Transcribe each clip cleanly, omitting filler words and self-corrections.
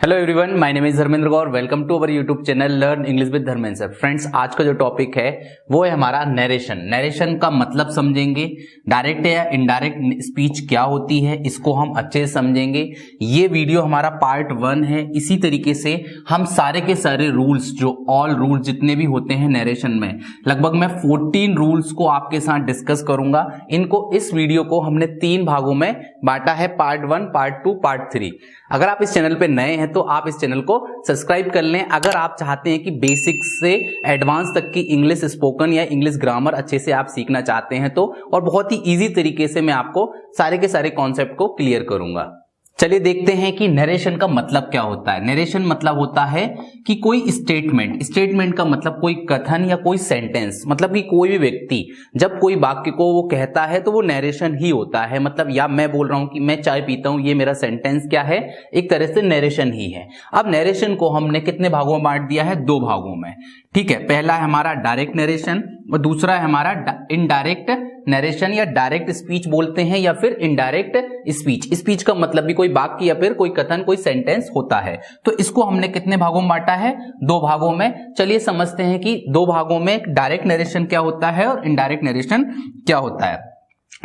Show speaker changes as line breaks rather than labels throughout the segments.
Hello everyone, my name is Dharmendra Gaur. Welcome to our YouTube channel learn English with Dharmendra sir. Friends, आज का जो topic है वो है हमारा नरेशन। नरेशन का मतलब समझेंगे, डायरेक्ट या इनडायरेक्ट स्पीच क्या होती है इसको हम अच्छे से समझेंगे। ये वीडियो हमारा पार्ट 1 है। इसी तरीके से हम सारे के सारे रूल्स, जो ऑल रूल्स जितने भी होते हैं नरेशन में, लगभग मैं 14 रूल्स को आपके साथ डिस्कस करूंगा। इनको इस वीडियो को हमने 3 भागों में बांटा है, पार्ट 1, पार्ट 2, पार्ट 3। अगर आप इस चैनल पे नए हैं तो आप इस चैनल को सब्सक्राइब कर लें। अगर आप चाहते हैं कि बेसिक्स से एडवांस तक की इंग्लिश स्पोकन या इंग्लिश ग्रामर अच्छे से आप सीखना चाहते हैं तो, और बहुत ही इजी तरीके से मैं आपको सारे के सारे कॉन्सेप्ट को क्लियर करूंगा। चलिए देखते हैं कि नरेशन का मतलब क्या होता है। नरेशन मतलब होता है कि कोई स्टेटमेंट का मतलब कोई कथन या कोई सेंटेंस, मतलब कि कोई भी व्यक्ति जब कोई वाक्य को वो कहता है तो वो नरेशन ही होता है। मतलब या मैं बोल रहा हूं कि मैं चाय पीता हूं, ये मेरा सेंटेंस क्या है, एक तरह से नरेशन ही है। अब नरेशन को हमने कितने भागों में बांट दिया है? 2 भागों में। ठीक है, पहला है हमारा डायरेक्ट नरेशन और दूसरा है हमारा इनडायरेक्ट नरेशन, या डायरेक्ट स्पीच बोलते हैं या फिर इनडायरेक्ट स्पीच। स्पीच का मतलब भी कोई वाक्य या फिर कोई कथन, कोई सेंटेंस होता है। तो इसको हमने कितने भागों में बांटा है? 2 भागों में। चलिए समझते हैं कि 2 भागों में डायरेक्ट नरेशन क्या होता है और इनडायरेक्ट नरेशन क्या होता है।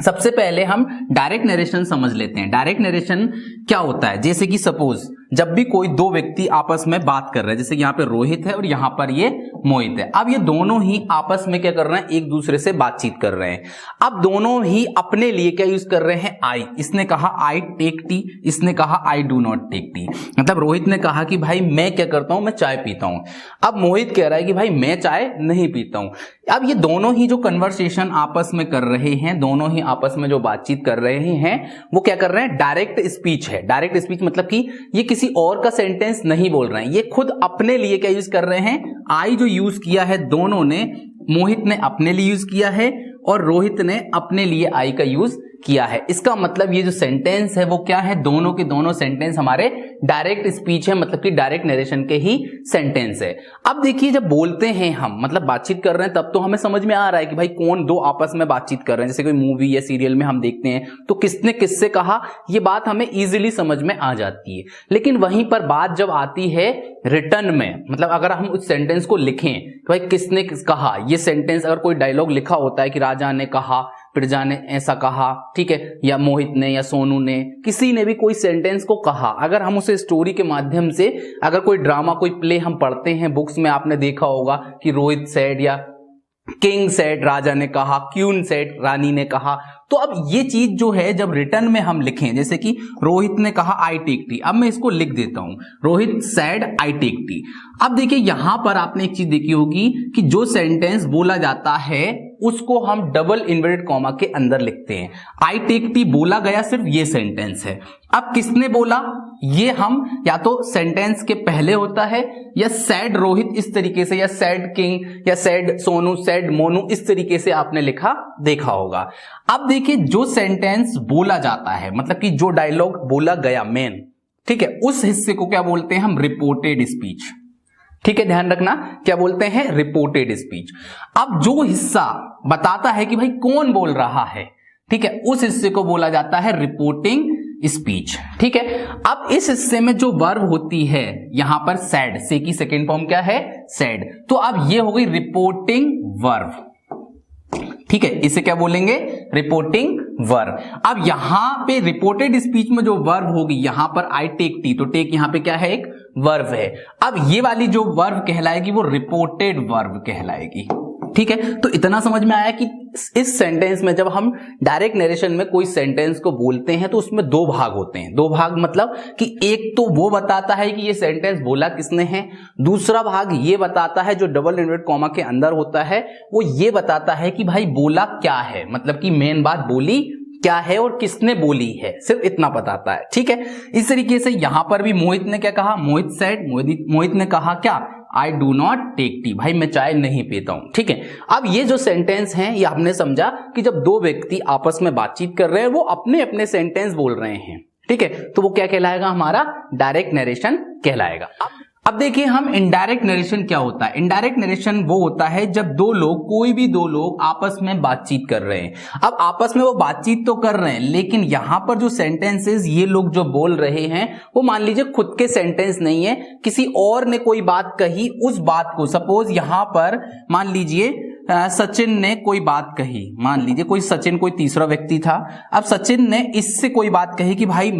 सबसे पहले हम डायरेक्ट नरेशन समझ लेते हैं। डायरेक्ट नरेशन क्या होता है? जैसे कि सपोज जब भी कोई 2 व्यक्ति आपस में बात कर रहे हैं, जैसे यहाँ पे रोहित है और यहाँ पर ये मोहित है। अब ये दोनों ही आपस में क्या कर रहे हैं? एक दूसरे से बातचीत कर रहे हैं। अब दोनों ही अपने लिए क्या यूज कर रहे हैं? आई। इसने कहा आई टेक टी, इसने कहा I do not take tea. मतलब रोहित ने कहा कि भाई मैं क्या करता हूं, मैं चाय पीता हूं। अब मोहित कह रहा है कि भाई मैं चाय नहीं पीता हूं। अब ये दोनों ही जो कन्वर्सेशन आपस में कर रहे हैं, दोनों ही आपस में जो बातचीत कर रहे हैं, वो क्या कर रहे हैं? डायरेक्ट स्पीच है। डायरेक्ट स्पीच मतलब कि ये किसी और का सेंटेंस नहीं बोल रहे हैं, ये खुद अपने लिए क्या यूज कर रहे हैं? आई जो यूज किया है दोनों ने, मोहित ने अपने लिए यूज किया है और रोहित ने अपने लिए आई का यूज किया है। इसका मतलब ये जो सेंटेंस है वो क्या है? दोनों के दोनों सेंटेंस हमारे डायरेक्ट स्पीच है, मतलब कि डायरेक्ट नरेशन के ही सेंटेंस है। अब देखिए, जब बोलते हैं हम, मतलब बातचीत कर रहे हैं, तब तो हमें समझ में आ रहा है कि भाई कौन 2 आपस में बातचीत कर रहे हैं। जैसे कोई मूवी या सीरियल में हम देखते हैं तो किसने किससे कहा, ये बात हमें इजीली समझ में आ जाती है। लेकिन वहीं पर बात जब आती है रिटर्न में, मतलब अगर हम उस सेंटेंस को लिखें कि भाई किसने किस कहा, ये सेंटेंस अगर कोई डायलॉग लिखा होता है कि राजा ने कहा, प्रजा ने ऐसा कहा, ठीक है, या मोहित ने या सोनू ने, किसी ने भी कोई सेंटेंस को कहा, अगर हम उसे स्टोरी के माध्यम से, अगर कोई ड्रामा, कोई प्ले हम पढ़ते हैं बुक्स में, आपने देखा होगा कि रोहित सेड या किंग सेड, राजा ने कहा, क्वीन सेड, रानी ने कहा। तो अब ये चीज जो है जब रिटर्न में हम लिखें, जैसे कि रोहित ने कहा आई टेक टी, अब मैं इसको लिख देता हूं, Rohit said I take tea. अब देखिए यहां पर आपने एक चीज देखी होगी कि जो सेंटेंस बोला जाता है उसको हम डबल इन्वर्टेड कॉमा के अंदर लिखते हैं। आई टेक टी बोला गया, सिर्फ ये सेंटेंस है। अब किसने बोला, ये हम या तो सेंटेंस के पहले होता है, या सैड रोहित इस तरीके से, या सैड किंग, या सैड सोनू, सैड मोनू, इस तरीके से आपने लिखा देखा होगा। अब देखिए जो सेंटेंस बोला जाता है, मतलब कि जो डायलॉग बोला गया मेन, ठीक है, उस हिस्से को क्या बोलते हैं हम? Reported speech. ठीक है, ध्यान रखना, क्या बोलते हैं? Reported speech. अब जो हिस्सा बताता है कि भाई कौन बोल रहा है, ठीक है, उस हिस्से को बोला जाता है रिपोर्टिंग स्पीच। ठीक है, अब इस हिस्से में जो वर्ब होती है यहां पर सैड, से की सेकेंड फॉर्म क्या है? सैड। तो अब ये हो गई रिपोर्टिंग वर्ब। ठीक है, इसे क्या बोलेंगे? Reporting verb. अब यहां पे रिपोर्टेड स्पीच में जो वर्ब होगी, यहां पर आई टेक टी, तो टेक यहां पे क्या है? एक वर्ब है। अब ये वाली जो वर्ब कहलाएगी वो रिपोर्टेड वर्ब कहलाएगी। ठीक है, तो इतना समझ में आया कि इस सेंटेंस में जब हम डायरेक्ट नरेशन में कोई सेंटेंस को बोलते हैं तो उसमें 2 भाग होते हैं। 2 भाग मतलब कि एक तो वो बताता है कि ये सेंटेंस बोला किसने है, दूसरा भाग ये बताता है, जो डबल इन्वर्टेड कॉमा के अंदर होता है, वो ये बताता है कि भाई बोला क्या है, मतलब कि मेन बात बोली क्या है और किसने बोली है, सिर्फ इतना बताता है। ठीक है, इस तरीके से यहां पर भी मोहित ने क्या कहा? मोहित सेड, मोहित ने कहा क्या? I do not take tea, भाई मैं चाय नहीं पीता हूं। ठीक है, अब ये जो सेंटेंस हैं ये हमने समझा कि जब 2 व्यक्ति आपस में बातचीत कर रहे हैं, वो अपने अपने सेंटेंस बोल रहे हैं। ठीक है, तो वो क्या कहलाएगा? हमारा डायरेक्ट नरेशन कहलाएगा। अब देखिए हम इनडायरेक्ट नरेशन क्या होता है। इनडायरेक्ट नरेशन वो होता है जब कोई भी दो लोग आपस में बातचीत कर रहे हैं। अब आपस में वो बातचीत तो कर रहे हैं, लेकिन यहां पर जो सेंटेंसेस ये लोग जो बोल रहे हैं वो मान लीजिए खुद के सेंटेंस नहीं है, किसी और ने कोई बात कही, उस बात को सपोज यहां पर मान लीजिए सचिन ने कोई बात कही, मान लीजिए कोई सचिन कोई तीसरा व्यक्ति था। अब सचिन ने इससे कोई बात कही कि भाई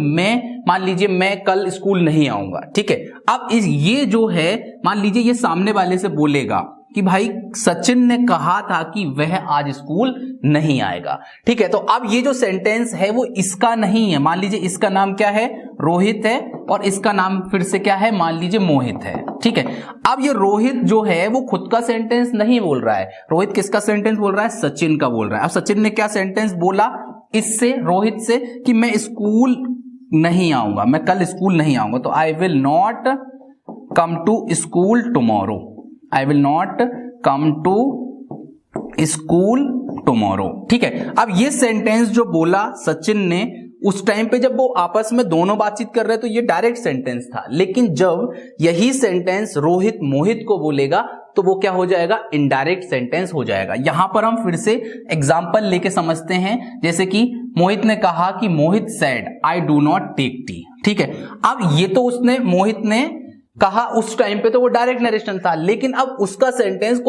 मान लीजिए मैं कल स्कूल नहीं आऊंगा, ठीक है। अब ये जो है मान लीजिए ये सामने वाले से बोलेगा कि भाई सचिन ने कहा था कि वह आज स्कूल नहीं आएगा, ठीक है। तो अब ये जो सेंटेंस है वो इसका नहीं है, मान लीजिए इसका नाम क्या है, रोहित है, और इसका नाम फिर से क्या है, मान लीजिए मोहित है, ठीक है। अब ये रोहित जो है वो खुद का सेंटेंस नहीं बोल रहा है, रोहित किसका सेंटेंस बोल रहा है, सचिन का बोल रहा है। अब सचिन ने क्या सेंटेंस बोला इससे, रोहित से, कि मैं स्कूल नहीं आऊंगा, मैं कल स्कूल नहीं आऊंगा, तो I will not come to school tomorrow, I will not come to school tomorrow, ठीक है। अब ये सेंटेंस जो बोला सचिन ने उस टाइम पे जब वो आपस में दोनों बातचीत कर रहे तो ये डायरेक्ट सेंटेंस था, लेकिन जब यही सेंटेंस रोहित मोहित को बोलेगा तो वो क्या हो जाएगा, इनडायरेक्ट सेंटेंस हो जाएगा। यहां पर हम फिर से एग्जांपल लेके समझते हैं, जैसे कि मोहित ने कहा कि Mohit said I do not take tea, ठीक है। अब ये तो उसने मोहित ने कहा उस टाइम पे तो वो डायरेक्ट नरेशन था, लेकिन अब उसका सेंटेंस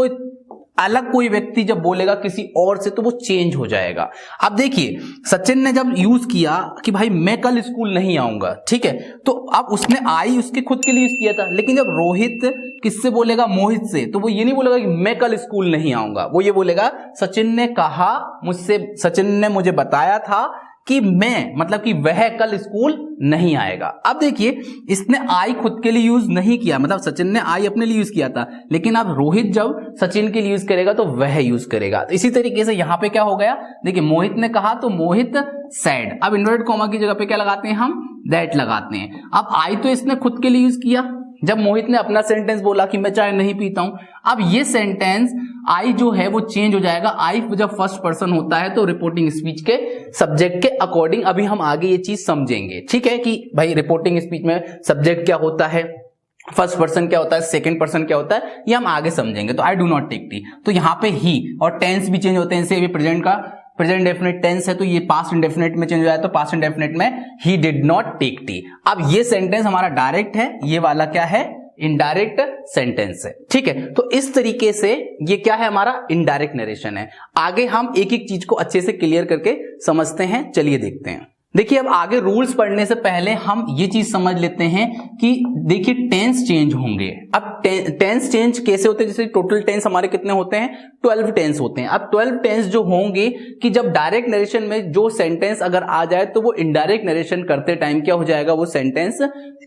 कोई व्यक्ति जब बोलेगा किसी और से तो वो चेंज हो जाएगा। अब देखिए सचिन ने जब यूज किया कि भाई मैं कल स्कूल नहीं आऊंगा, ठीक है, तो अब उसने आई उसके खुद के लिए यूज किया था, लेकिन जब रोहित किससे बोलेगा, मोहित से, तो वो ये नहीं बोलेगा कि मैं कल स्कूल नहीं आऊंगा, वो ये बोलेगा सचिन ने कहा मुझसे, सचिन ने मुझे बताया था कि मैं, मतलब कि वह कल स्कूल नहीं आएगा। अब देखिए इसने आई खुद के लिए यूज नहीं किया, मतलब सचिन ने आई अपने लिए यूज किया था, लेकिन अब रोहित जब सचिन के लिए यूज करेगा तो वह यूज करेगा। तो इसी तरीके से यहां पे क्या हो गया, देखिए मोहित ने कहा तो मोहित सैड, अब इन्वर्टेड कॉमा की जगह पे क्या लगाते हैं हम, दैट लगाते हैं। अब आई तो इसने खुद के लिए यूज किया जब मोहित ने अपना सेंटेंस बोला कि मैं चाय नहीं पीता हूं। अब ये सेंटेंस आई जो है वो चेंज हो जाएगा, आई जब फर्स्ट पर्सन होता है तो रिपोर्टिंग स्पीच के सब्जेक्ट के अकॉर्डिंग अभी हम आगे ये चीज समझेंगे, ठीक है, कि भाई रिपोर्टिंग स्पीच में सब्जेक्ट क्या होता है, फर्स्ट पर्सन क्या होता है, सेकंड पर्सन क्या होता है, ये हम आगे समझेंगे। तो I do not take tea, तो यहां पे ही और टेंस भी चेंज होते हैं, इनसे भी प्रेजेंट का प्रेजेंट डेफिनेट टेंस है तो ये पास्ट इंडेफिनेट में चेंज हो जाए तो पास्ट इंडेफिनेट में he did not take tea. अब ये सेंटेंस हमारा डायरेक्ट है, ये वाला क्या है, इनडायरेक्ट सेंटेंस है, ठीक है। तो इस तरीके से ये क्या है, हमारा इनडायरेक्ट नरेशन है। आगे हम एक एक चीज को अच्छे से क्लियर करके समझते हैं, चलिए देखते हैं। देखिए अब आगे रूल्स पढ़ने से पहले हम ये चीज समझ लेते हैं कि देखिए टेंस चेंज होंगे। अब टेंस चेंज कैसे होते हैं, जैसे टोटल टेंस हमारे कितने होते हैं, 12 टेंस होते हैं। अब 12 टेंस जो होंगे कि जब डायरेक्ट नरेशन में जो सेंटेंस अगर आ जाए तो वो इनडायरेक्ट नरेशन करते टाइम क्या हो जाएगा, वो सेंटेंस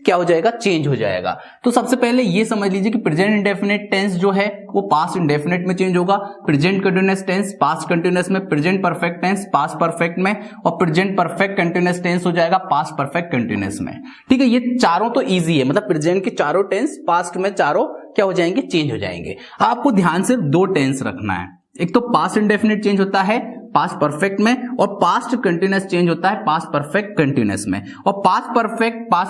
क्या हो जाएगा, चेंज हो जाएगा। तो सबसे पहले ये समझ लीजिए कि प्रेजेंट इंडेफिनिट टेंस जो है वो पास्ट इंडेफिनिट में चेंज होगा, present continuous tense past continuous में, present perfect tense past perfect में, और प्रेजेंट परफेक्ट कंटीन्यूअस टेंस हो जाएगा पास्ट परफेक्ट कंटीन्यूअस में, ठीक है। ये चारों तो इजी है, मतलब प्रेजेंट के चारों टेंस पास्ट में चारों क्या हो जाएंगे, चेंज हो जाएंगे। आपको ध्यान से 2 टेंस रखना है, एक तो पास्ट इंडेफिनिट चेंज होता है पास्ट परफेक्ट में, और पास्ट कंटीन्यूअस चेंज होता है पास्ट परफेक्ट कंटीन्यूअस में। और पास्ट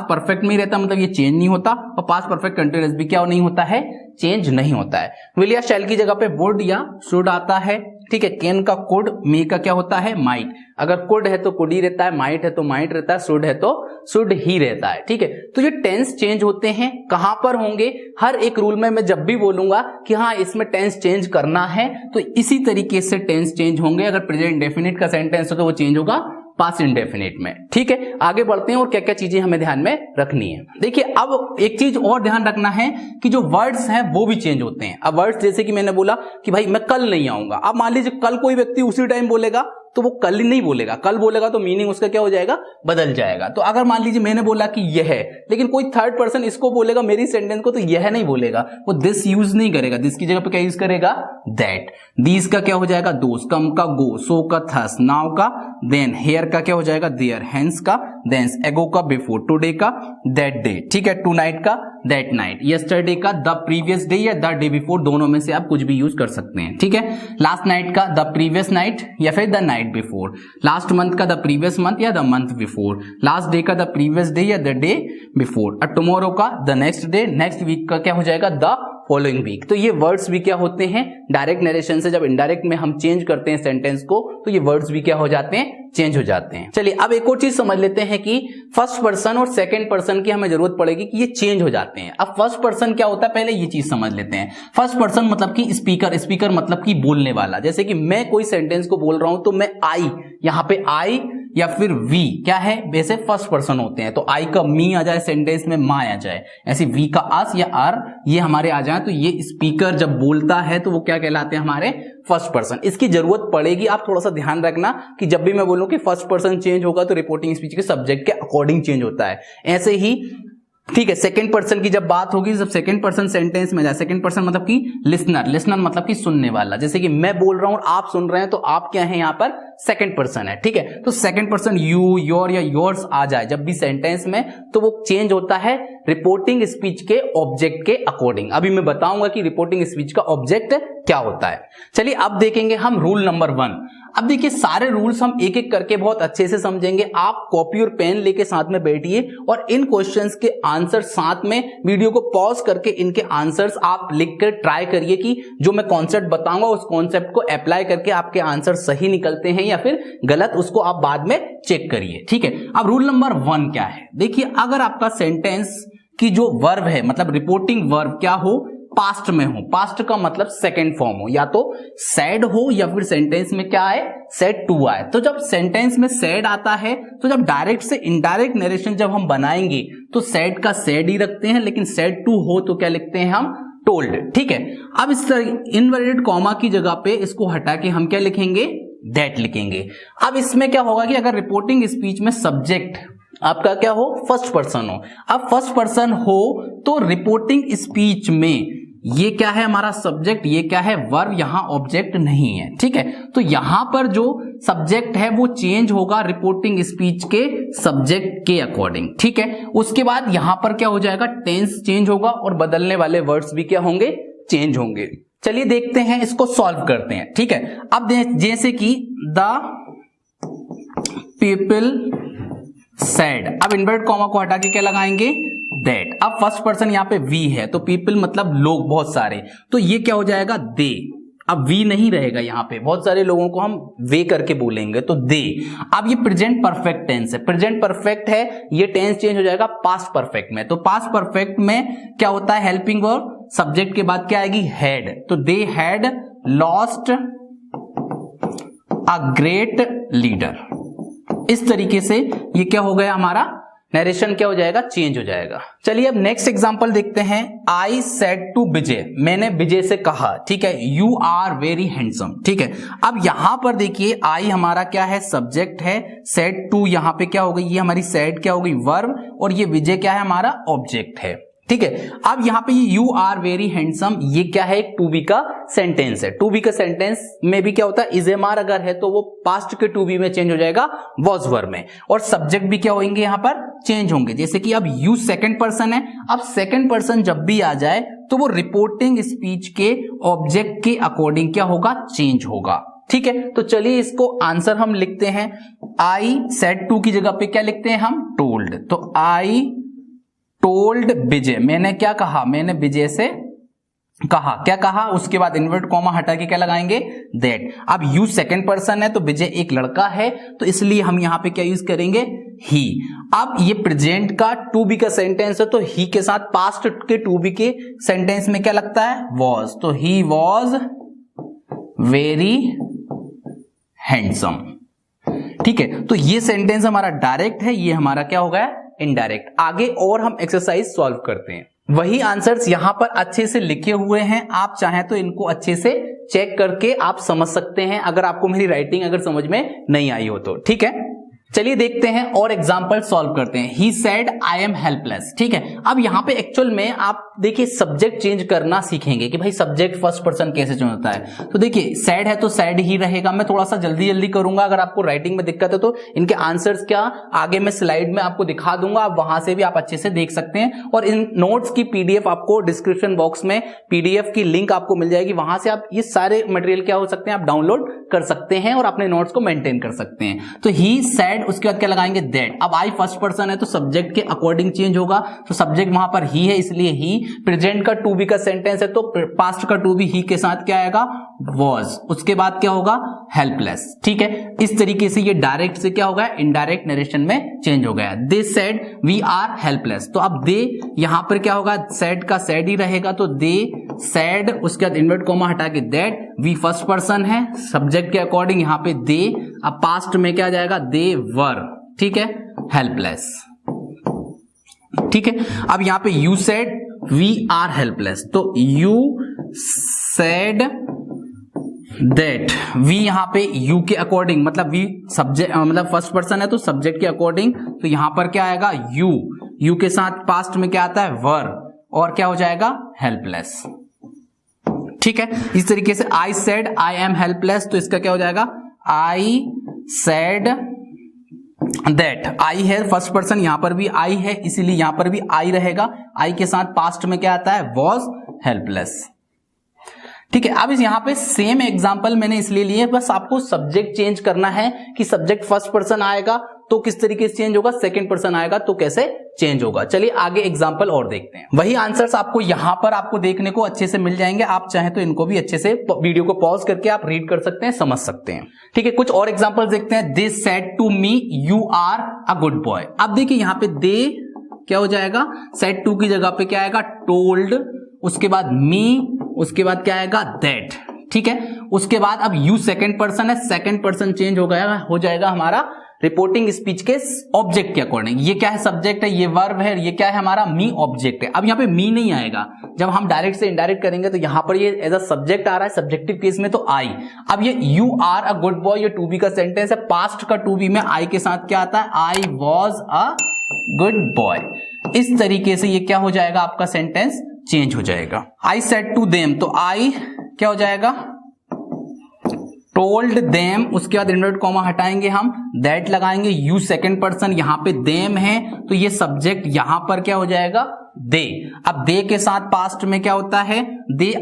परफेक्ट में ही रहता है, मतलब ये चेंज नहीं होता, और पास्ट परफेक्ट कंटीन्यूअस भी क्या नहीं होता है, चेंज नहीं होता है। विल या शैल की जगह पे वुड या शुड आता है, ठीक है। कैन का कुड, मे का क्या होता है, माइट। अगर कुड है तो कुड ही रहता है, माइट है तो माइट रहता है, शुड है तो शुड ही रहता है, ठीक है। तो ये टेंस चेंज होते हैं, कहां पर होंगे, हर एक रूल में मैं जब भी बोलूंगा कि हाँ इसमें टेंस चेंज करना है तो इसी तरीके से टेंस चेंज होंगे। अगर प्रेजेंट इंडेफिनिट का सेंटेंस हो तो वो चेंज होगा पास्ट इंडेफिनिट में, ठीक है। आगे बढ़ते हैं और क्या क्या चीजें हमें ध्यान में रखनी है। देखिए अब एक चीज और ध्यान रखना है कि जो वर्ड्स हैं वो भी चेंज होते हैं। अब वर्ड्स जैसे कि मैंने बोला कि भाई मैं कल नहीं आऊंगा, अब मान लीजिए कल कोई व्यक्ति उसी टाइम बोलेगा तो वो कल ही नहीं बोलेगा, कल बोलेगा तो मीनिंग उसका क्या हो जाएगा, बदल जाएगा। तो अगर मान लीजिए मैंने बोला कि यह है, लेकिन कोई थर्ड पर्सन इसको बोलेगा मेरी सेंटेंस को, तो यह नहीं बोलेगा, वो दिस यूज नहीं करेगा, दिस की जगह पे क्या यूज करेगा, दैट। दीज का क्या हो जाएगा, दोस, कम का गो, सो का थस, नाउ का देन, हेयर का क्या हो जाएगा, देयर, हेंस का देंस, एगो का बिफोर, टुडे का दैट डे, ठीक है, टू नाइट का दैट नाइट, यस्टरडे का द प्रीवियस डे या द डे बिफोर, दोनों में से आप कुछ भी यूज कर सकते हैं, ठीक है। लास्ट नाइट का द प्रीवियस नाइट या फिर the night before, last month का द प्रीवियस मंथ या the month before, last day का द प्रीवियस डे या द डे बिफोर, और टुमारो का the next day, next week का क्या हो जाएगा द फॉलोइंग वीक। तो ये वर्ड्स भी क्या होते हैं डायरेक्ट नरेशन से, जब इनडायरेक्ट में हम चेंज करते हैं सेंटेंस को तो ये वर्ड्स भी क्या हो जाते हैं, चेंज हो जाते हैं। चलिए अब एक और चीज समझ लेते हैं कि फर्स्ट पर्सन और सेकंड पर्सन की हमें जरूरत पड़ेगी कि ये चेंज हो जाते हैं। अब फर्स्ट पर्सन क्या होता है पहले ये चीज समझ लेते हैं। फर्स्ट पर्सन मतलब कि स्पीकर, स्पीकर मतलब कि बोलने वाला। जैसे कि मैं कोई सेंटेंस को बोल रहा हूं तो मैं आई, यहां पे आई या फिर वी क्या है, वैसे फर्स्ट पर्सन होते हैं। तो आई का मी आ जाए सेंटेंस में, माँ आ जाए, ऐसे वी का अस या आर ये हमारे आ जाए, तो ये स्पीकर जब बोलता है तो वो क्या कहलाते हैं हमारे फर्स्ट पर्सन। इसकी जरूरत पड़ेगी, आप थोड़ा सा ध्यान रखना कि जब भी मैं बोलूं कि फर्स्ट पर्सन चेंज होगा तो रिपोर्टिंग स्पीच के सब्जेक्ट के अकॉर्डिंग चेंज होता है। ऐसे ही ठीक है, सेकंड पर्सन की जब बात होगी, जब सेकंड पर्सन सेंटेंस में जाए, सेकंड पर्सन मतलब कि लिसनर, लिसनर मतलब कि सुनने वाला। जैसे कि मैं बोल रहा हूं और आप सुन रहे हैं तो आप क्या है यहाँ पर सेकंड पर्सन है, ठीक है। तो सेकंड पर्सन यू, योर या योर्स आ जाए जब भी सेंटेंस में तो वो चेंज होता है रिपोर्टिंग स्पीच के ऑब्जेक्ट के अकॉर्डिंग। अभी मैं बताऊंगा कि रिपोर्टिंग स्पीच का ऑब्जेक्ट क्या होता है। चलिए अब देखेंगे हम रूल नंबर 1। अब देखिए सारे रूल्स हम एक एक करके बहुत अच्छे से समझेंगे। आप कॉपी और पेन लेके साथ में बैठिए और इन क्वेश्चंस के आंसर साथ में वीडियो को पॉज करके इनके आंसर्स आप लिख कर ट्राई करिए कि जो मैं कॉन्सेप्ट बताऊंगा उस कॉन्सेप्ट को अप्लाई करके आपके आंसर सही निकलते हैं या फिर गलत, उसको आप बाद में चेक करिए, ठीक है। अब रूल नंबर 1 क्या है, देखिए अगर आपका सेंटेंस की जो वर्ब है, मतलब रिपोर्टिंग वर्ब क्या हो, पास्ट में हो, पास्ट का मतलब सेकंड फॉर्म हो, या तो सैड हो या फिर सेंटेंस में क्या आए, सेड टू आए। तो जब सेंटेंस में सैड आता है तो जब डायरेक्ट से इनडायरेक्ट नरेशन जब हम बनाएंगे तो सैड का सैड ही रखते हैं, लेकिन सैड टू हो तो क्या लिखते हैं हम, टोल्ड, ठीक है। अब इस इनवर्टेड कॉमा की जगह पे इसको हटा के हम क्या लिखेंगे, दैट लिखेंगे। अब इसमें क्या होगा कि अगर रिपोर्टिंग स्पीच में सब्जेक्ट आपका क्या हो, फर्स्ट पर्सन हो, अब फर्स्ट पर्सन हो तो रिपोर्टिंग स्पीच में ये क्या है हमारा सब्जेक्ट, ये क्या है वर्ब, यहां ऑब्जेक्ट नहीं है, ठीक है। तो यहां पर जो सब्जेक्ट है वो चेंज होगा रिपोर्टिंग स्पीच के सब्जेक्ट के अकॉर्डिंग, ठीक है। उसके बाद यहां पर क्या हो जाएगा, टेंस चेंज होगा और बदलने वाले वर्ड्स भी क्या होंगे, चेंज होंगे। चलिए देखते हैं, इसको सॉल्व करते हैं, ठीक है। अब जैसे कि द पीपल सैड, अब इन्वर्ट कॉमा को हटा के क्या लगाएंगे, दैट। अब फर्स्ट पर्सन यहाँ पे वी है तो पीपल मतलब लोग, बहुत सारे, तो ये क्या हो जाएगा, दे। अब वी नहीं रहेगा यहाँ पे, बहुत सारे लोगों को हम वे करके बोलेंगे तो दे। अब ये प्रेजेंट परफेक्ट टेंस है, प्रेजेंट परफेक्ट है, ये टेंस चेंज हो जाएगा पास्ट परफेक्ट में। तो पास्ट परफेक्ट में क्या होता है, हेल्पिंग वर्ब, सब्जेक्ट के बाद क्या आएगी, हैड। तो they had lost a great leader. इस तरीके से ये क्या हो गया, हमारा नरेशन क्या हो जाएगा, चेंज हो जाएगा। चलिए अब नेक्स्ट एग्जांपल देखते हैं। आई सेड टू विजय, मैंने विजय से कहा, ठीक है, यू आर वेरी हैंडसम, ठीक है। अब यहां पर देखिए आई हमारा क्या है, सब्जेक्ट है, सेड टू यहां पे क्या हो गई, ये हमारी सेड क्या हो गई, वर्ब, और ये विजय क्या है हमारा ऑब्जेक्ट है, ठीक है। अब यहां पे ये यू आर वेरी हैंडसम, ये क्या है, टू बी का सेंटेंस है। टू बी का सेंटेंस में भी क्या होता है, इज एम आर अगर है तो वो पास्ट के टू बी में चेंज हो जाएगा वॉज वर्ब में, और सब्जेक्ट भी क्या होंगे यहां पर चेंज होंगे। जैसे कि अब यू सेकंड पर्सन है, अब सेकंड पर्सन जब भी आ जाए तो वो रिपोर्टिंग स्पीच के ऑब्जेक्ट के अकॉर्डिंग क्या होगा, चेंज होगा, ठीक है। तो चलिए इसको आंसर हम लिखते हैं। आई सेड टू की जगह पे क्या लिखते हैं हम, टोल्ड। तो आई टोल्ड विजय, मैंने क्या कहा, मैंने विजय से कहा, क्या कहा, उसके बाद इन्वर्ट कॉमा हटा के क्या लगाएंगे, दैट। अब यू सेकंड पर्सन है तो विजय एक लड़का है तो इसलिए हम यहां पे क्या यूज करेंगे, ही। अब ये प्रेजेंट का टू बी का सेंटेंस है तो ही के साथ पास्ट के टू बी के सेंटेंस में क्या लगता है, वॉज। तो ही वॉज वेरी हैंडसम, ठीक है। तो ये सेंटेंस हमारा डायरेक्ट है, ये हमारा क्या हो गया, इनडायरेक्ट। आगे और हम एक्सरसाइज सॉल्व करते हैं। वही आंसर्स यहां पर अच्छे से लिखे हुए हैं, आप चाहें तो इनको अच्छे से चेक करके आप समझ सकते हैं, अगर आपको मेरी राइटिंग अगर समझ में नहीं आई हो तो, ठीक है। चलिए देखते हैं और एग्जांपल सॉल्व करते हैं। He said I am helpless. ठीक है, अब यहां पे एक्चुअल में आप देखिए सब्जेक्ट चेंज करना सीखेंगे कि भाई सब्जेक्ट फर्स्ट पर्सन कैसे चेंज होता है। तो देखिए सैड है तो सैड ही रहेगा। मैं थोड़ा सा जल्दी जल्दी करूंगा, अगर आपको राइटिंग में दिक्कत है तो इनके आंसर्स क्या आगे मैं स्लाइड में आपको दिखा दूंगा, आप वहां से भी आप अच्छे से देख सकते हैं। और इन नोट्स की पीडीएफ आपको डिस्क्रिप्शन बॉक्स में पीडीएफ की लिंक आपको मिल जाएगी, वहां से आप ये सारे मटेरियल क्या हो सकते हैं आप डाउनलोड कर सकते हैं और अपने नोट्स को मेंटेन कर सकते हैं। तो ही सेड, उसके बाद क्या लगाएंगे दैट। अब आई फर्स्ट पर्सन है तो सब्जेक्ट के अकॉर्डिंग चेंज होगा, तो सब्जेक्ट वहां पर ही है इसलिए ही। प्रेजेंट का टू बी का सेंटेंस है तो पास्ट का टू बी ही के साथ क्या आएगा वॉज। उसके बाद क्या होगा हेल्पलेस। ठीक है, इस तरीके से ये डायरेक्ट से क्या होगा इनडायरेक्ट नरेशन में चेंज हो गया। They said we are helpless, तो अब दे यहां पर क्या होगा सेड का सेड ही रहेगा, तो दे सेड, उसके बाद इन्वर्ट कॉमा हटा के दैट। वी फर्स्ट पर्सन है, सब्जेक्ट के अकॉर्डिंग यहां पे दे। अब पास्ट में क्या जाएगा दे वर। ठीक है, हेल्पलेस। ठीक है, अब यहां पे you said we are helpless, तो यू सेड दैट। वी यहां पे यू के अकॉर्डिंग, मतलब वी सब्जेक्ट मतलब फर्स्ट पर्सन है तो सब्जेक्ट के अकॉर्डिंग, तो यहां पर क्या आएगा यू। यू के साथ पास्ट में क्या आता है वर, और क्या हो जाएगा हेल्पलेस। ठीक है, इस तरीके से I said I am helpless, तो इसका क्या हो जाएगा आई सेड दैट। आई है फर्स्ट पर्सन, यहां पर भी आई है इसीलिए यहां पर भी आई रहेगा। आई के साथ पास्ट में क्या आता है वॉज हेल्पलेस। ठीक है, अब इस यहां पे सेम एग्जांपल मैंने इसलिए लिए, बस आपको सब्जेक्ट चेंज करना है कि सब्जेक्ट फर्स्ट पर्सन आएगा तो किस तरीके से चेंज होगा, सेकंड पर्सन आएगा तो कैसे चेंज होगा। चलिए आगे एग्जांपल और देखते हैं। वही आंसर्स आपको यहां पर आपको देखने को अच्छे से मिल जाएंगे, आप चाहे तो इनको भी अच्छे से वीडियो को पॉज करके आप रीड कर सकते हैं, समझ सकते हैं। ठीक है, कुछ और एग्जांपल देखते हैं। They said to me you are a good boy. अब देखिए यहां पे दे क्या हो जाएगा सेड टू की जगह पे क्या आएगा टोल्ड, उसके बाद मी, उसके बाद क्या आएगा दैट। ठीक है, उसके बाद अब यू सेकंड पर्सन है, सेकंड पर्सन चेंज हो जाएगा हमारा रिपोर्टिंग स्पीच के ऑब्जेक्ट के अकॉर्डिंग। ये क्या है सब्जेक्ट है, ये वर्ब है, ये क्या है हमारा मी ऑब्जेक्ट है। अब यहाँ पे मी नहीं आएगा, जब हम डायरेक्ट से इनडायरेक्ट करेंगे तो यहां पर ये एज अ सब्जेक्ट आ रहा है, सब्जेक्टिव केस में तो आई। अब ये you are a good boy, ये टू बी का सेंटेंस है, पास्ट का टू बी में आई के साथ क्या आता है I was a good boy. इस तरीके से ये क्या हो जाएगा आपका सेंटेंस चेंज हो जाएगा। आई सेड टू देम, तो आई क्या हो जाएगा टोल्ड देम, उसके बाद इनवर्ट कॉमा हटाएंगे हम, दैट लगाएंगे। यू सेकंड पर्सन, यहां पे देम है तो ये सब्जेक्ट यहां पर क्या हो जाएगा दे। अब दे के साथ पास्ट में क्या होता है दे,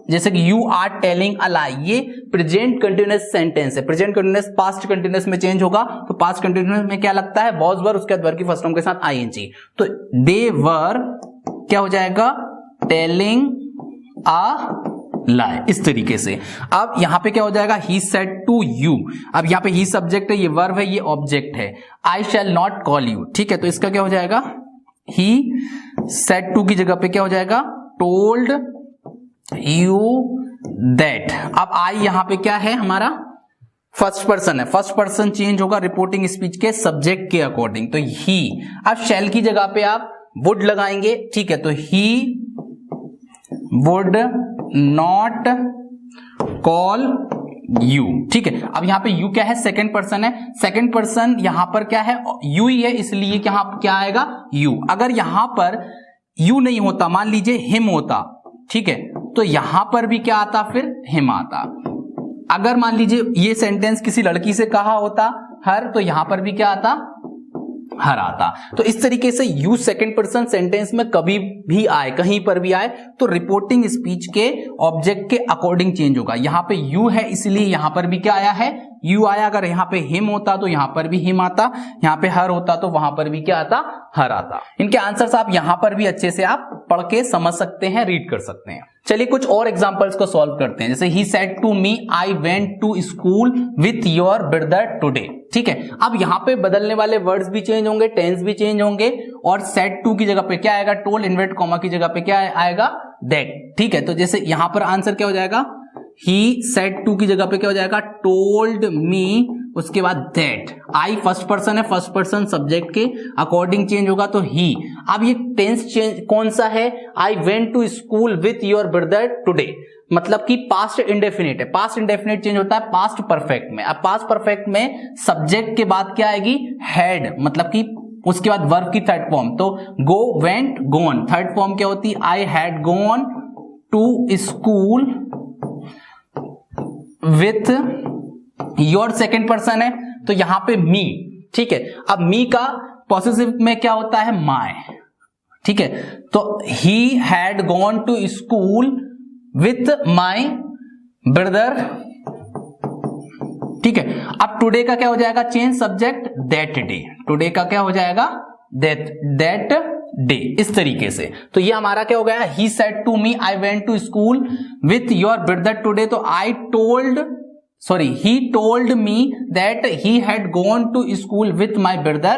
जैसे कि यू आर टेलिंग अ लाई, ये प्रेजेंट कंटिन्यूअस सेंटेंस है। प्रेजेंट कंटिन्यूअस पास्ट कंटिन्यूअस में चेंज होगा, तो पास्ट कंटिन्यूअस में क्या लगता है वॉज वर, उसके बाद वर्ब की फर्स्ट फॉर्म के साथ आईएनजी, तो दे वर क्या हो जाएगा टेलिंग अ लाई। इस तरीके से अब यहां पे क्या हो जाएगा ही सेड टू यू। अब यहां पे ही सब्जेक्ट है, ये वर्ब है, ये ऑब्जेक्ट है। आई शैल नॉट कॉल यू। ठीक है, तो इसका क्या हो जाएगा ही सेड टू की जगह पे क्या हो जाएगा टोल्ड यू दैट। अब आई यहां पे क्या है हमारा फर्स्ट पर्सन है, फर्स्ट पर्सन चेंज होगा रिपोर्टिंग स्पीच के सब्जेक्ट के अकॉर्डिंग, तो ही। अब शैल की जगह पे आप वुड लगाएंगे। ठीक है, तो he would not call you. ठीक है, अब यहां पे यू क्या है सेकंड पर्सन है, सेकंड पर्सन यहां पर क्या है यू ही है, इसलिए यहां क्या आएगा यू। अगर यहां पर यू नहीं होता, मान लीजिए हिम होता, ठीक है, तो यहां पर भी क्या आता फिर हिम आता। अगर मान लीजिए ये सेंटेंस किसी लड़की से कहा होता हर, तो यहां पर भी क्या आता हर आता। तो इस तरीके से यू सेकंड पर्सन सेंटेंस में कभी भी आए, कहीं पर भी आए, तो रिपोर्टिंग स्पीच के ऑब्जेक्ट के अकॉर्डिंग चेंज होगा। यहां पे यू है इसलिए यहां पर भी क्या आया है यू आया। अगर यहां पे हिम होता तो यहां पर भी हिम आता, यहां पे हर होता तो वहां पर भी क्या आता हर आता। इनके आंसर्स आप यहां पर भी अच्छे से आप पढ़ के समझ सकते हैं, रीड कर सकते हैं। चलिए कुछ और एग्जांपल्स को सॉल्व करते हैं। जैसे he said to me I went to school with your brother today. ठीक है, अब यहां पे बदलने वाले वर्ड्स भी चेंज होंगे, टेंस भी चेंज होंगे, और सेड टू की जगह पे क्या आएगा टोल्ड, इन्वर्ट कॉमा की जगह पे क्या आएगा दैट। ठीक है, तो जैसे यहां पर आंसर क्या हो जाएगा ही सेड टू की जगह पे क्या हो जाएगा टोल्ड मी उसके बाद दैट, आई फर्स्ट पर्सन है, फर्स्ट पर्सन सब्जेक्ट के अकॉर्डिंग चेंज होगा तो ही। अब ये टेंस चेंज कौन सा है, I went to school with your brother today, मतलब कि पास्ट इंडेफिनिट है, पास्ट इंडेफिनिट चेंज होता है पास्ट परफेक्ट में। अब पास्ट परफेक्ट में सब्जेक्ट के बाद क्या आएगी, हैड, मतलब कि उसके बाद वर्ब की थर्ड फॉर्म, तो go, went, gone, third form क्या होती है, I had gone to school with your second person है, तो यहां पे मी, ठीक है। अब मी का पॉसेसिव में क्या होता है, माय, ठीक है। तो he had gone to school with my brother, ठीक है। अब टुडे का क्या हो जाएगा, change subject, that day, today का क्या हो जाएगा, दैट डे, इस तरीके से। तो ये हमारा क्या हो गया, he said to me I went to school with your brother today, तो he told me that he had gone to school with my brother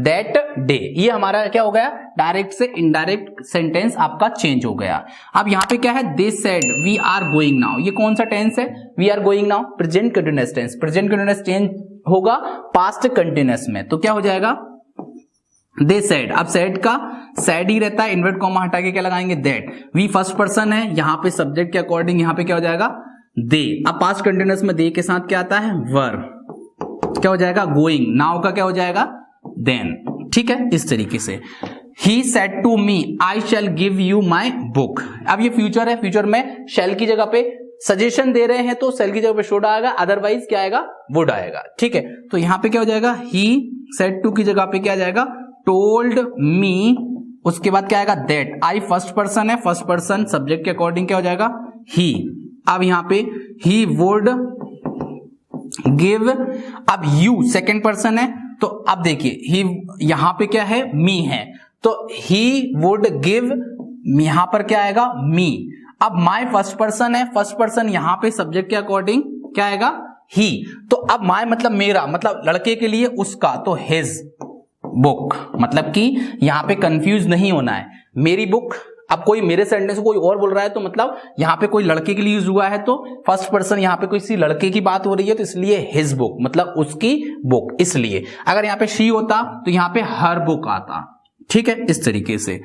that day। ये हमारा क्या हो गया, डायरेक्ट से इनडायरेक्ट सेंटेंस आपका चेंज हो गया। अब यहां पे क्या है, they said we are going now, ये कौन सा टेंस है, we are going now, present continuous tense, present continuous change होगा पास्ट कंटिन्यूअस में, तो क्या हो जाएगा, they said। अब said का said ही रहता है, इन्वर्ट कॉमा हटा के क्या लगाएंगे, that। we फर्स्ट पर्सन है, यहां पे सब्जेक्ट के अकॉर्डिंग यहां पे क्या हो जाएगा, दे। अब पास्ट कंटिन्यूअस में दे के साथ क्या आता है, वर, क्या हो जाएगा, गोइंग, नाउ का क्या हो जाएगा, देन, ठीक है, इस तरीके से। He said to me I shall give you my book, अब ये फ्यूचर है, फ्यूचर में शैल की जगह पे सजेशन दे रहे हैं तो शैल की जगह पे शुड आएगा, अदरवाइज क्या आएगा, वुड आएगा, ठीक है। तो यहां पे क्या हो जाएगा, ही सेड टू की जगह पे क्या आ जाएगा, टोल्ड मी, उसके बाद क्या आएगा, दैट, आई फर्स्ट पर्सन है, फर्स्ट पर्सन सब्जेक्ट के अकॉर्डिंग क्या हो जाएगा, ही। अब यहां पे ही वुड गिव, अब यू सेकेंड पर्सन है, तो अब देखिए ही यहां पे क्या है, मी है, तो ही वुड गिव, यहां पर क्या आएगा, मी। अब माय फर्स्ट पर्सन है, फर्स्ट पर्सन यहां पे सब्जेक्ट के अकॉर्डिंग क्या आएगा, ही। तो अब माय मतलब मेरा, मतलब लड़के के लिए उसका, तो हिज बुक, मतलब कि यहां पे कंफ्यूज नहीं होना है, मेरी बुक। अब कोई मेरे सेंटेंस को कोई और बोल रहा है तो मतलब यहां पे कोई लड़के के लिए यूज हुआ है, तो फर्स्ट पर्सन यहां पे किसी लड़के की बात हो रही है, तो इसलिए हिज बुक, मतलब उसकी बुक, इसलिए। अगर यहां पे शी होता तो यहां पे हर बुक आता, ठीक है, इस तरीके से।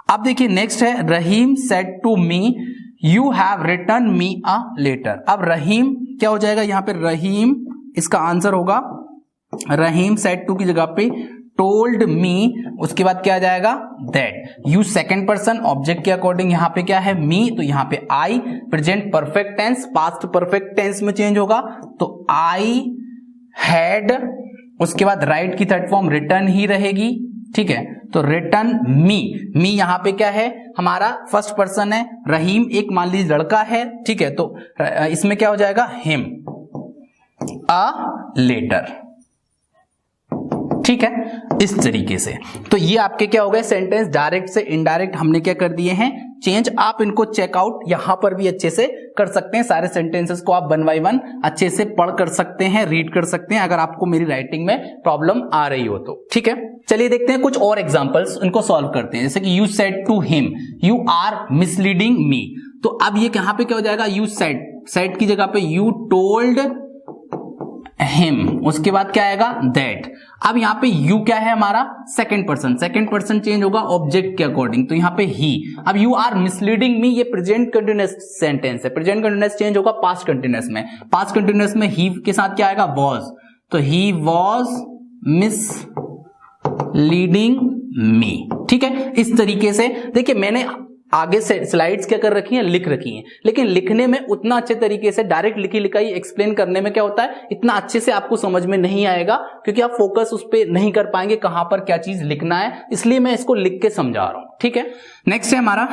अब देखिए नेक्स्ट है, Rahim said to me you have written me a letter. अब रहीम क्या हो जाएगा, यहां पे रहीम, इसका आंसर होगा रहीम सेड टू की जगह पे टोल्ड मी, उसके बाद क्या आ जाएगा, that. You second person object के अकॉर्डिंग यहां पे क्या है, मी, तो यहां पे I, present perfect tense past perfect tense में चेंज होगा, तो आई हैड, उसके बाद राइट की थर्ड फॉर्म रिटर्न ही रहेगी, ठीक है। तो रिटर्न मी, मी यहां पे क्या है, हमारा फर्स्ट पर्सन है, रहीम एक मान लीजिए लड़का है, ठीक है, तो इसमें क्या हो जाएगा, हिम अ लेटर, ठीक है, इस तरीके से। तो ये आपके क्या हो गए, सेंटेंस डायरेक्ट से इनडायरेक्ट हमने क्या कर दिए हैं, चेंज। आप इनको चेकआउट यहां पर भी अच्छे से कर सकते हैं, सारे सेंटेंसेस को आप 1 बाय 1 अच्छे से पढ़ कर सकते हैं, रीड कर सकते हैं, अगर आपको मेरी राइटिंग में प्रॉब्लम आ रही हो तो, ठीक है। चलिए देखते हैं कुछ और एग्जांपल्स, इनको सॉल्व करते हैं। जैसे कि you said to him you are misleading me, तो अब ये यहां पे क्या हो जाएगा, यू सेड, सेड की जगह पे यू टोल्ड हिम, उसके बाद क्या आएगा, दैट। अब यहां पे यू क्या है हमारा, second person, second person change होगा ऑब्जेक्ट के अकॉर्डिंग, तो यहां पे ही। अब यू आर मिसलीडिंग मी, ये प्रेजेंट कंटिन्यूअस सेंटेंस है, प्रेजेंट कंटिन्यूअस चेंज होगा पास्ट कंटिन्यूअस में, पास्ट कंटिन्यूअस में ही के साथ क्या आएगा, वॉज, तो ही वॉज मिसलीडिंग मी, ठीक है। इस तरीके से देखिए मैंने आगे से स्लाइड्स क्या कर रखी हैं, लिख रखी हैं, लेकिन लिखने में उतना अच्छे तरीके से डायरेक्ट लिखी लिखाई एक्सप्लेन करने में क्या होता है, इतना अच्छे से आपको समझ में नहीं आएगा, क्योंकि आप फोकस उस पर नहीं कर पाएंगे कहां पर क्या चीज लिखना है, इसलिए मैं इसको लिख के समझा रहा हूं, ठीक है। नेक्स्ट है हमारा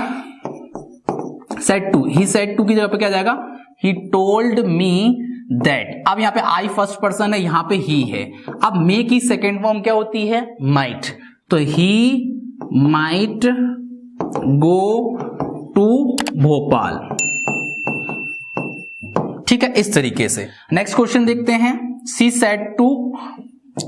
said to, he said to की जगह पे क्या जाएगा, ही टोल्ड मी दैट। अब यहां पे आई फर्स्ट पर्सन है, यहां पे ही है। अब मे की सेकेंड फॉर्म क्या होती है, माइट, तो he might go to Bhopal, ठीक है, इस तरीके से। नेक्स्ट क्वेश्चन देखते हैं, सी सेड टू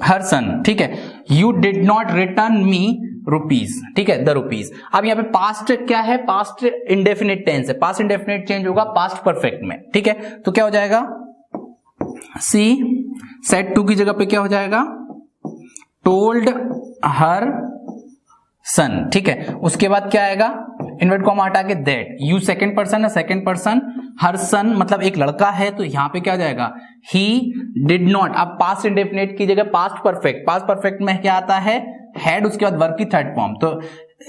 हर सन, ठीक है, you did not return me rupees, ठीक है, द रुपीज। अब यहां पे पास्ट क्या है, पास्ट इंडेफिनिट टेंस है, पास्ट इंडेफिनिट चेंज होगा पास्ट परफेक्ट में, ठीक है, तो क्या हो जाएगा, सी सेड टू की जगह पे क्या हो जाएगा, टोल्ड हर सन, ठीक है। उसके बाद क्या आएगा, इन्वर्ट कॉमा हटा के दैट, यू सेकंड पर्सन है, सेकंड पर्सन, हर सन मतलब एक लड़का है, तो यहां पे क्या हो जाएगा, ही डिड नॉट। अब पास्ट इंडेफिनिट की जगह पास्ट परफेक्ट, पास्ट परफेक्ट में क्या आता है, हैड, उसके बाद वर्ब की थर्ड फॉर्म, तो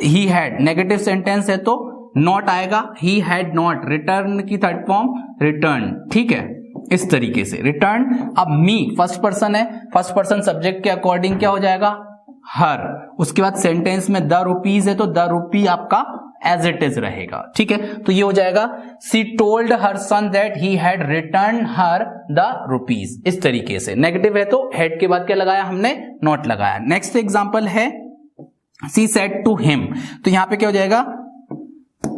ही हैड, नेगेटिव सेंटेंस है तो नॉट आएगा, ही हैड नॉट, रिटर्न की थर्ड फॉर्म रिटर्न, ठीक है, इस तरीके से रिटर्न। अब मी फर्स्ट पर्सन है, फर्स्ट पर्सन सब्जेक्ट के अकॉर्डिंग क्या हो जाएगा, हर, उसके बाद सेंटेंस में द रुपीज है तो द रुपी आपका एज इट इज रहेगा, ठीक है। तो ये हो जाएगा she told her son that he had return her the rupees, इस तरीके से। नेगेटिव है तो हेड के बाद क्या लगाया हमने, नॉट लगाया। नेक्स्ट एग्जांपल है सी सेड टू हिम, तो यहां पे क्या हो जाएगा,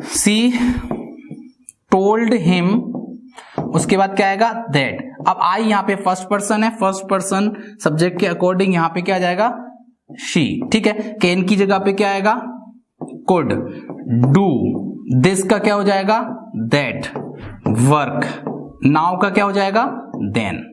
सी टोल्ड हिम, उसके बाद क्या आएगा, दैट। अब आई यहां पे फर्स्ट पर्सन है, फर्स्ट पर्सन सब्जेक्ट के अकॉर्डिंग यहां पे क्या आ जाएगा, शी, ठीक है। कैन की जगह पे क्या आएगा, कुड, डू, दिस का क्या हो जाएगा, दैट, वर्क, नाउ का क्या हो जाएगा, देन।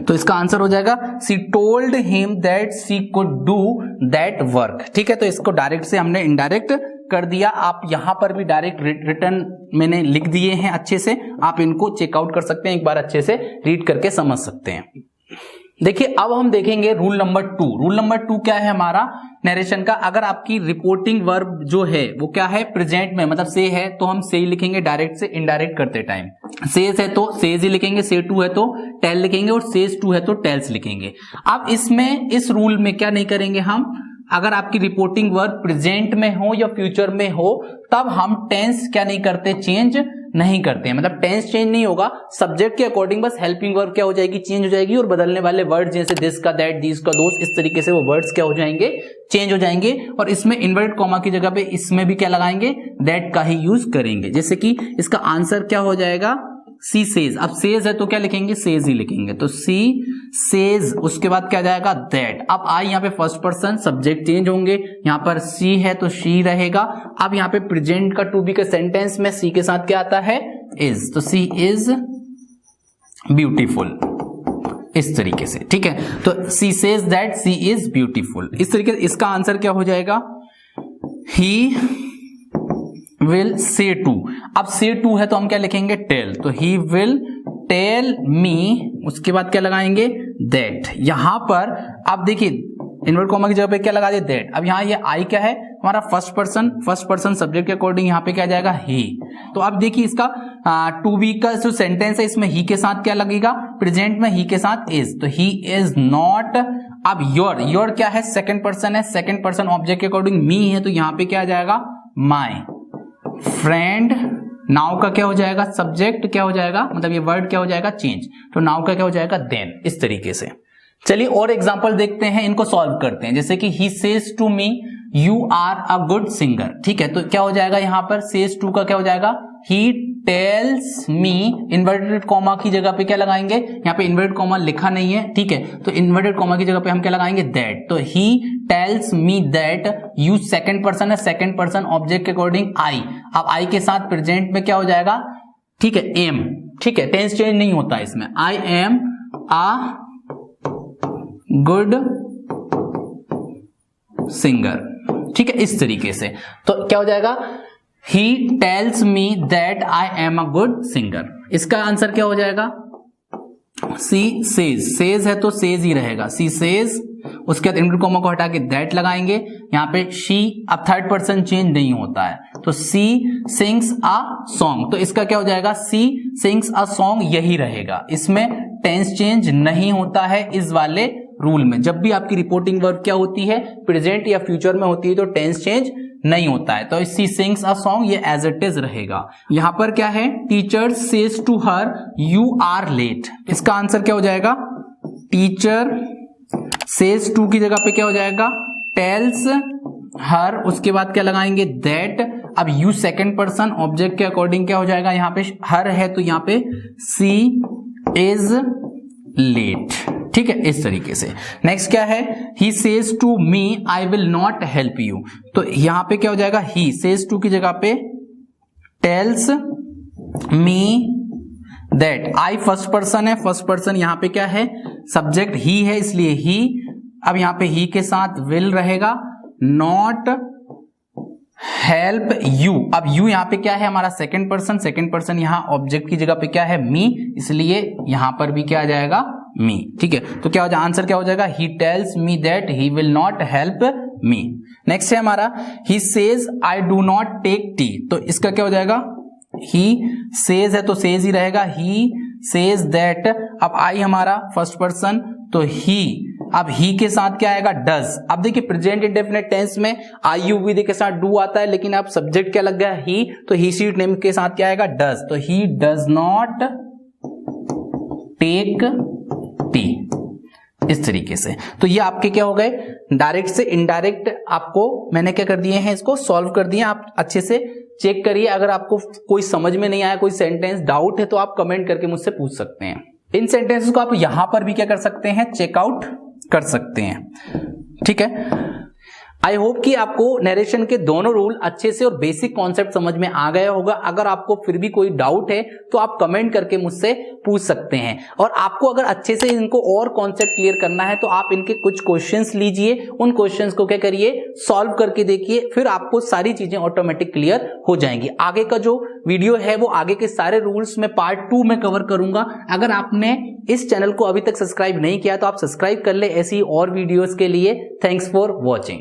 तो इसका आंसर हो जाएगा she told him that she could do that work, ठीक है। तो इसको डायरेक्ट से हमने इनडायरेक्ट कर दिया। आप यहां पर भी डायरेक्ट रिटर्न मैंने लिख दिए हैं अच्छे से, आप इनको चेकआउट कर सकते हैं, एक बार अच्छे से रीड करके समझ सकते हैं। देखिए अब हम देखेंगे रूल नंबर 2। रूल नंबर 2 क्या है हमारा नरेशन का, अगर आपकी रिपोर्टिंग वर्ब जो है वो क्या है, प्रेजेंट में, मतलब से है तो हम से ही लिखेंगे डायरेक्ट से इनडायरेक्ट करते टाइम। सेज है तो सेज ही लिखेंगे, से टू है तो टेल लिखेंगे, और सेज टू है तो टेल्स लिखेंगे। अब इसमें इस रूल में क्या नहीं करेंगे हम, अगर आपकी रिपोर्टिंग वर्ब प्रेजेंट में हो या फ्यूचर में हो तब हम टेंस क्या नहीं करते, चेंज नहीं करते हैं, मतलब टेंस चेंज नहीं होगा, सब्जेक्ट के अकॉर्डिंग बस हेल्पिंग वर्ब क्या हो जाएगी, चेंज हो जाएगी, और बदलने वाले वर्ड जैसे दिस का, दैट, दीस का, दोस, इस तरीके से वो वर्ड्स क्या हो जाएंगे, चेंज हो जाएंगे। और इसमें इन्वर्टेड कॉमा की जगह पे इसमें भी क्या लगाएंगे, दैट का ही यूज करेंगे। जैसे कि इसका आंसर क्या हो जाएगा, सी सेज। अब सेज है तो क्या लिखेंगे, सेज ही लिखेंगे, तो सी सेज, उसके बाद क्या जाएगा, दैट। अब आई यहाँ पे फर्स्ट पर्सन, सब्जेक्ट चेंज होंगे, यहाँ पर सी है तो शी रहेगा। अब यहाँ पे प्रेजेंट का टू बी के सेंटेंस में सी के साथ क्या आता है, इज, तो सी इज ब्यूटीफुल, इस तरीके से, ठीक है। तो she says that she is beautiful, इस तरीके से इसका आंसर क्या हो जाएगा, ही विल से टू। अब से टू है तो हम क्या लिखेंगे, टेल, तो ही विल टेल मी, उसके बाद क्या लगाएंगे, दैट। यहां पर आप देखिए इन्वर्ट कॉमा की जगह पे क्या लगा दिया, दैट। अब यहाँ ये आई क्या है हमारा, फर्स्ट पर्सन सब्जेक्ट के अकॉर्डिंग यहाँ पे क्या जाएगा, ही। तो अब देखिए इसका टू बी का जो सेंटेंस है इसमें ही के साथ क्या लगेगा, प्रेजेंट में ही के साथ इज, तो ही इज नॉट। अब योर क्या है, सेकंड पर्सन है, सेकंड पर्सन ऑब्जेक्ट के अकॉर्डिंग मी है, तो यहाँ पे क्या आ जाएगा, माई फ्रेंड। नाउ का क्या हो जाएगा, सब्जेक्ट क्या हो जाएगा, मतलब ये वर्ड क्या हो जाएगा, चेंज, तो नाउ का क्या हो जाएगा, देन, इस तरीके से। चलिए और एग्जांपल देखते हैं, इनको सॉल्व करते हैं। जैसे कि he says to me you are a good singer, ठीक है, तो क्या हो जाएगा यहां पर, सेज टू का क्या हो जाएगा, he tells me, inverted comma की जगह पे क्या लगाएंगे, यहाँ पे इन्वर्टेड कॉमा लिखा नहीं है, ठीक है, तो इन्वर्टेड कॉमा की जगह पे हम क्या लगाएंगे, दैट। तो ही tells me that you, second person है, सेकंड पर्सन ऑब्जेक्ट के अकॉर्डिंग आई। अब आई के साथ प्रेजेंट में क्या हो जाएगा, ठीक है, एम, ठीक है, टेंस चेंज नहीं होता इसमें, I am a good singer, ठीक है, इस तरीके से। तो क्या हो जाएगा, he tells me that I am a good singer, इसका आंसर क्या हो जाएगा, सी सेज। सेज है तो सेज ही रहेगा, सी सेज, उसके बाद इन्वर्टेड कॉमा को हटा के दैट लगाएंगे, यहाँ पे शी, अब थर्ड पर्सन चेंज नहीं होता है, तो सी सिंग्स अ सॉन्ग, तो इसका क्या हो जाएगा, सी सिंग्स अ सॉन्ग, यही रहेगा, इसमें टेंस चेंज नहीं होता है इस वाले रूल में। जब भी आपकी रिपोर्टिंग वर्ब क्या होती है, प्रेजेंट या फ्यूचर में होती है, तो टेंस चेंज नहीं होता है, तो सी सिंग्स अ सॉन्ग ये एज इट इज रहेगा। यहां पर क्या है, teacher says to her you are late, इसका आंसर क्या हो जाएगा, टीचर सेज टू की जगह पे क्या हो जाएगा, टेल्स हर, उसके बाद क्या लगाएंगे, दैट। अब यू सेकंड पर्सन ऑब्जेक्ट के अकॉर्डिंग क्या हो जाएगा, यहाँ पे हर है तो यहाँ पे सी इज लेट, ठीक है, इस तरीके से। नेक्स्ट क्या है, he says to me I will not help you, तो यहां पे क्या हो जाएगा, ही सेज टू की जगह पे tales me that, I first person है, फर्स्ट पर्सन यहां पे क्या है, सब्जेक्ट ही है इसलिए ही, अब यहां पे ही के साथ विल रहेगा, नॉट हेल्प यू, अब यू यहां पे क्या है हमारा सेकंड पर्सन, सेकंड पर्सन यहां ऑब्जेक्ट की जगह पे क्या है मी, इसलिए यहां पर भी क्या आ जाएगा मी, ठीक है। तो क्या हो जाएगा, आंसर क्या हो जाएगा, he tells me that he will not help me. Next है हमारा he says I do not take tea, तो इसका क्या हो जाएगा, ही सेज है तो सेज ही रहेगा, ही सेज दैट, अब आई हमारा फर्स्ट पर्सन तो ही, अब ही के साथ क्या आएगा डज। अब देखिए प्रेजेंट इंडेफिनिट टेंस में आई यू वी के साथ डू आता है, लेकिन अब सब्जेक्ट क्या लग गया ही, तो ही सी नेम के साथ क्या आएगा डज, तो he does not take tea, इस तरीके से। तो ये आपके क्या हो गए, डायरेक्ट से इनडायरेक्ट आपको मैंने क्या कर दिए हैं, इसको सॉल्व कर दिए। आप अच्छे से चेक करिए, अगर आपको कोई समझ में नहीं आया, कोई सेंटेंस डाउट है तो आप कमेंट करके मुझसे पूछ सकते हैं। इन सेंटेंसेस को आप यहां पर भी क्या कर सकते हैं, चेकआउट कर सकते हैं, ठीक है। आई होप कि आपको नरेशन के दोनों रूल अच्छे से और बेसिक कॉन्सेप्ट समझ में आ गया होगा। अगर आपको फिर भी कोई डाउट है तो आप कमेंट करके मुझसे पूछ सकते हैं, और आपको अगर अच्छे से इनको और कॉन्सेप्ट क्लियर करना है तो आप इनके कुछ क्वेश्चंस लीजिए, उन क्वेश्चंस को क्या करिए, सॉल्व करके देखिए, फिर आपको सारी चीजें ऑटोमेटिक क्लियर हो जाएंगी। आगे का जो वीडियो है वो आगे के सारे रूल्स में पार्ट 2 में कवर करूंगा। अगर आपने इस चैनल को अभी तक सब्सक्राइब नहीं किया तो आप सब्सक्राइब कर ले ऐसी और वीडियोस के लिए। Thanks for watching.